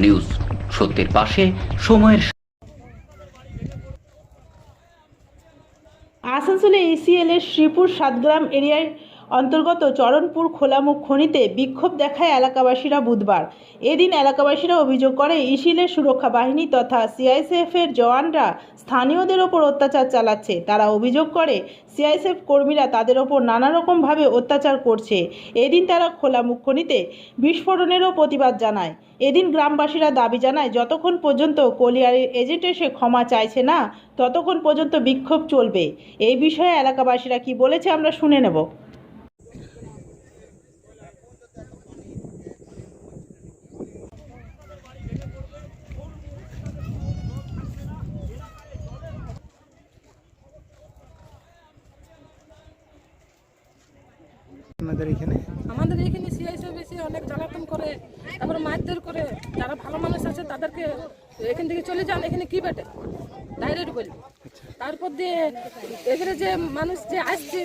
News, সত্যের পাশে, সময়ের। আসানসোলে এসিএল এর শ্রীপুর সাতগ্রাম এরিয়ার অন্তর্গত চরণপুর খোলামুখ খনিতে বিক্ষোভ দেখায় এলাকাবাসীরা বুধবার। এদিন এলাকাবাসীরা অভিযোগ করে ইসিএলের সুরক্ষা বাহিনী তথা সিআইএসএফ এর জওয়ানরা স্থানীয়দের ওপর অত্যাচার চালাচ্ছে। তারা অভিযোগ করে সিআইএসএফ কর্মীরা তাদের ওপর নানা রকমভাবে অত্যাচার করছে। এদিন তারা খোলামুখ খনিতে বিস্ফোরণেরও প্রতিবাদ জানায়। এদিন গ্রামবাসীরা দাবি জানায়, যতক্ষণ পর্যন্ত কলিয়ারের এজেন্ট এসে ক্ষমা চাইছে না ততক্ষণ পর্যন্ত বিক্ষোভ চলবে। এই বিষয়ে এলাকাবাসীরা কি বলেছে আমরা শুনে নেব। আমাদের এখানে সিআইএসএফ এসে অনেক জ্বালাতন করে, তারপরে মারধর করে। যারা ভালো মানুষ আছে তাদেরকে এখান থেকে চলে যান, এখানে কি বেটে ডাইরেক্ট বলি। তারপর দিয়ে এখানে যে মানুষ যে আসছে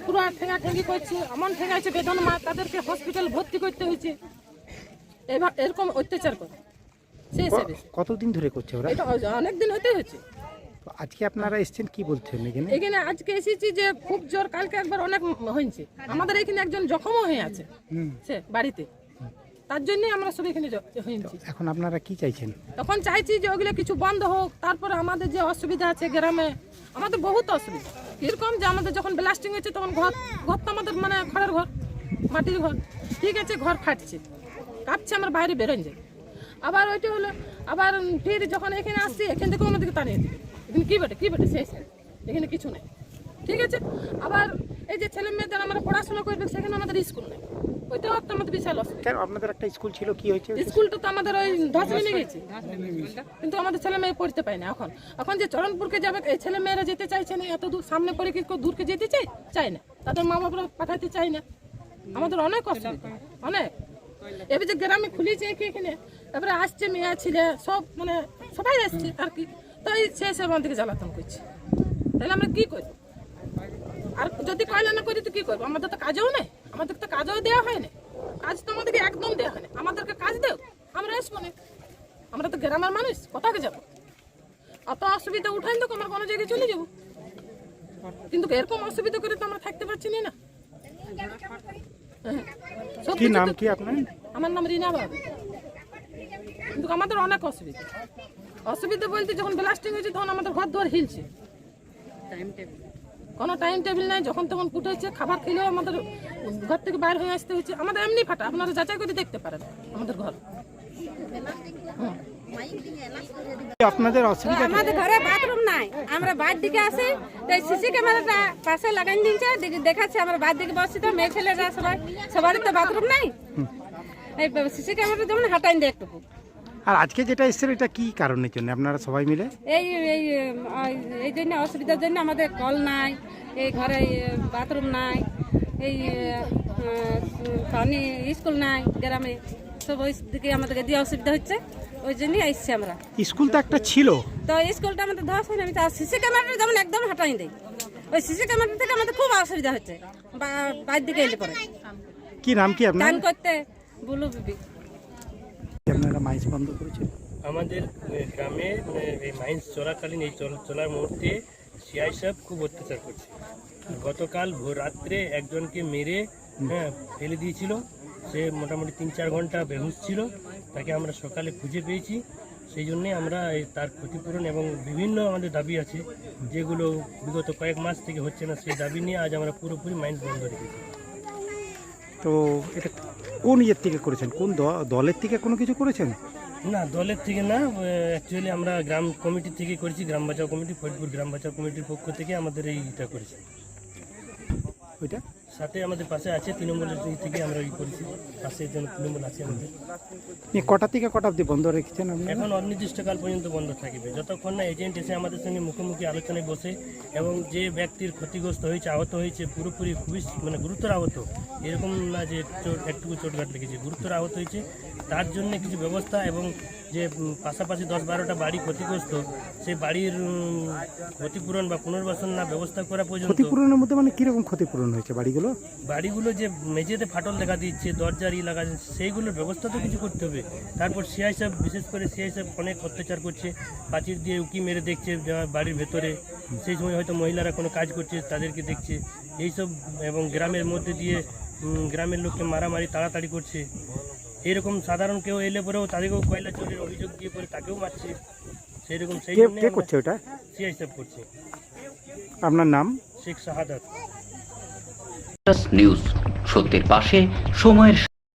পুরো ঠেঙাঠেঙ্গি করছে, এমন ঠেঙাচ্ছে বেদন মা, তাদেরকে হসপিটাল ভর্তি করতে হয়েছে। এবার এরকম অত্যাচার করে কতদিন ধরে করছে ওরা? এটা অনেকদিন হতে হয়েছে। আজকে আপনারা এসেছেন কি বলছেন এখানে? এখানে আজকে এসেছি যে খুব জোর, কালকে একবার অনেক হয়েছে। আমাদের এখানে একজন জখমও হয়ে আছে সে বাড়িতে, তার জন্যই আমরা সব এখানে হয়েছি। এখন আপনারা কি চাইছেন? তখন চাইছি যে ওগুলো কিছু বন্ধ হোক। তারপরে আমাদের যে অসুবিধা আছে গ্রামে, আমাদের বহুত অসুবিধা। এরকম যে আমাদের যখন ব্লাস্টিং হয়েছে তখন ঘর তো আমাদের মানে খড়ের ঘর, মাটির ঘর, ঠিক আছে, ঘর ফাটছে, কাঁপছে, আমরা বাইরে বেরোন যাই। আবার ওইটা হলো, আবার ফির যখন এখানে আসছি এখান থেকেও আমাদেরকে টানিয়ে দিবে। এখানে কি বেটে শেষ, এখানে কিছু নেই, ঠিক আছে। আবার এই যে ছেলে মেয়েদের আমরা পড়াশোনা করবে, সেখানে আমাদের স্কুল নেই, ওইটাও একটা আমাদের বিশাল অসুবিধা। আপনাদের একটা স্কুল ছিল, কি হয়েছে? স্কুলটা তো আমাদের ওই ধস নেমে গেছে, কিন্তু আমাদের ছেলে মেয়ে পড়তে পায় না। এখন যে চরণপুরকে যাবে, এই ছেলে মেয়েরা যেতে চাইছে না, এত দূর সামনে পড়ে কি দূরকে যেতে চাই না, তাদের মা বাবারা পাঠাতে চাই না। আমাদের অনেক অসুবিধা, অনেক। এবার যে গ্রামে খুলেছে এখানে, এবারে আসছে মেয়ে ছেলে সব, মানে সবাই আসছে আর কি, তাই সে আমাদেরকে জ্বালাতন করছে। তাহলে আমরা কি করি? আর যদি কয়লা না করি তো কি করবো? আমাদের তো কাজও নেই, আমাদের তো কাজও দেওয়া হয় না, কাজ তো আমাদেরকে একদম দেওয়া হয় না। আমাদেরকে কাজ দেও, আমরা আসবো না। আমরা তো গ্রামের মানুষ, কোথাকে যাবো? অত অসুবিধা উঠাই তো আমরা কোনো জায়গায় চলে যাবো, কিন্তু এরকম অসুবিধা করে তো আমরা থাকতে পারছি না। কি নাম কি আপনার? আমার নাম রিনা বাবু। কিন্তু আমাদের অনেক অসুবিধা বলতে, যখন ব্লাস্টিং হয়েছে তখন আমাদের ঘর দুয়ার হিলছে, কোনো টাইম টেবিল নাই, যখন তখন কুটেছে। খাবার খেলেও আমাদের ঘর থেকে বাইরে হয়ে আসতে হচ্ছে। আমাদের এমনি ফাটা, আপনারা যাচাই করে দেখতে পারেন আমাদের ঘর। আপনাদের অসুবিধা? আমাদের ঘরে বাথরুম নাই, আমরা বাইরে দিকে আসি, তাই সিসি ক্যামেরাটা পাশে লাগাই দিয়েছে, দেখাচ্ছে আমরা বাইরে দিকে বসছি, তো মেয়ে ছেলেরা সবারই তো বাথরুম নাই, এই সিসি ক্যামেরাটা যেমন হাঁটাই দেয় একটু। আর আজকে যেটা এসেছে এটা কি কারণের জন্য আপনারা সবাই মিলে? এই জন্য অসুবিধার জন্য আমাদের কল নাই, এই ঘরে বাথরুম নাই, এই পানি, স্কুল নাই গ্রামে, সব ওই দিকে আমাদেরকে দিয়ে অসুবিধা হচ্ছে, ওই জন্যই আসছি আমরা। স্কুল তো একটা ছিল, তো স্কুলটা আমাদের ধস হয় না, আমি তো সিসি ক্যামেরাটা যেমন একদম হাঁটাই দেয়, ওই সিসি ক্যামেরা থেকে আমাদের খুব অসুবিধা হচ্ছে বাইরের দিকে এলে পরে। কি নাম কি আপনার? গান করতে বলু বিবি। আপনারা মাইন্স বন্ধ করেছেন? আমাদের গ্রামে এই মাইন্স চলাকালীন, এই চলার মুহূর্তে সিআইএসএফ খুব অত্যাচার করছে। গতকাল ভোর রাত্রে একজনকে মেরে ফেলে দিয়েছিল, সে মোটামুটি 3-4 ঘন্টা বেহুশ ছিল। তাকে আমরা সকালে খুঁজে পেয়েছি, সেই জন্যে আমরা তার ক্ষতিপূরণ এবং বিভিন্ন আমাদের দাবি আছে, যেগুলো বিগত কয়েক মাস থেকে হচ্ছে না, সেই দাবি নিয়ে আজ আমরা পুরোপুরি মাইন্স বন্ধ রেখেছি। তো এটা কোন ইয়ের থেকে করেছেন? কোন দলের থেকে কোনো কিছু করেছেন? না, দলের থেকে না, অ্যাকচুয়ালি আমরা গ্রাম কমিটি থেকে করেছি, গ্রাম বাঁচাও কমিটি, ফরিদপুর গ্রাম বাঁচাও কমিটির পক্ষ থেকে আমাদের এইটা করেছি। ওইটা সাথে আমাদের পাশে আছে তৃণমূলের থেকে আমরা করেছি, পাশে তৃণমূল আছে আমাদের। কটা থেকে কটা অবধি বন্ধ রেখেছেন আপনি? এখন অনির্দিষ্টকাল পর্যন্ত বন্ধ থাকবে, যতক্ষণ না এজেন্ট এসে আমাদের সঙ্গে মুখোমুখি আলোচনায় বসে এবং যে ব্যক্তির ক্ষতিগ্রস্ত হয়েছে, আহত হয়েছে, পুরোপুরি খুবই মানে গুরুতর আহত, এরকম না যে একটুকু চোটঘাট লেগেছে, গুরুতর আহত হয়েছে, তার জন্য কিছু ব্যবস্থা এবং যে পাশাপাশি 10-12টা বাড়ি ক্ষতিগ্রস্ত, সেই বাড়ির ক্ষতিপূরণ বা পুনর্বাসন না ব্যবস্থা করা পর্যন্ত ক্ষতিপূরণের মধ্যে মানে কিরকম ক্ষতিপূরণ হয়েছে বাড়িগুলো যে মেঝেতে ফাটল দেখা দিচ্ছে, দরজার লাগা, সেইগুলোর ব্যবস্থা তো কিছু করতে হবে। তারপর সিআই সাহেব, বিশেষ করে সিআই সাহেব অনেক অত্যাচার করছে, প্রাচীর দিয়ে উকি মেরে দেখছে বাড়ির ভেতরে, সেই সময় হয়তো মহিলারা কোনো কাজ করছে তাদেরকে দেখছে এইসব, এবং গ্রামের মধ্যে দিয়ে গ্রামের লোককে মারামারি তাড়াতাড়ি করছে। এরকম সাধারণ কেউ এলে পরেও তাদেরকেও কয়লা চোরের অভিযোগ দিয়ে পরে তাকেও মারছে, সেরকম সেই জন্য কে করছে ওটা? সিআই সাহেব করছে। আপনার নাম? শেখ শাহাদাত। নিউজ, সত্যের পাশে, সময়ের